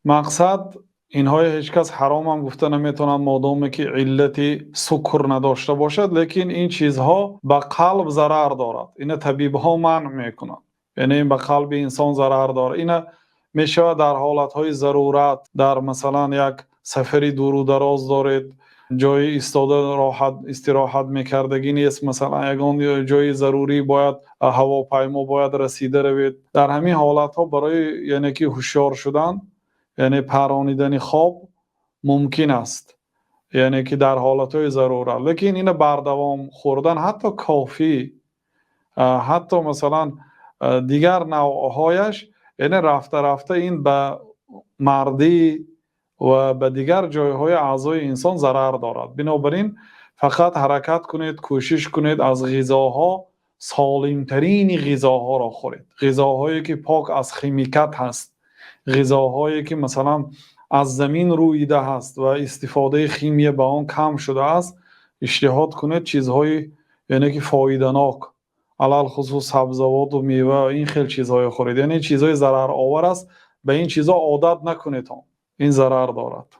مقصد اینهای هیچ کس حرام هم گفته نمیتونند مادامی که علت سکر نداشته باشد، لیکن این چیزها به قلب ضرر دارد. این طبیب ها منع میکنند، یعنی به قلب انسان ضرر دارد. این میشه در حالت های ضرورت، در مثلا یک سفری دور و دراز دارید، جای ایستاده راحت استراحت میکردگی نیست، مثلا یگان جای ضروری باید هواپیما باید رسیده روید، در همین حالت ها برای یعنی که هوشیار شدن، یعنی پرانیدن خواب ممکن است، یعنی که در حالت های ضرورت. لیکن این بردوام خوردن حتی کافی، حتی مثلا دیگر نوعهایش، یعنی رفته رفته این به مردی و به دیگر جایهای اعضای انسان ضرر دارد. بنابراین فقط حرکت کنید، کوشش کنید از غذاها سالمترین غذاها را خورید، غذاهایی که پاک از خیمیکات هست، غذاهایی که مثلا از زمین رویده هست و استفاده خیمیه به آن کم شده است. اجتهاد کنید چیزهای یعنی که فایده‌ناک، علل خصوص سبزیجات و میوه، این خیلی چیزهای خورید، یعنی چیزهای ضرر آور است، به این چیزها عادت نکنید، این ضرر دارد.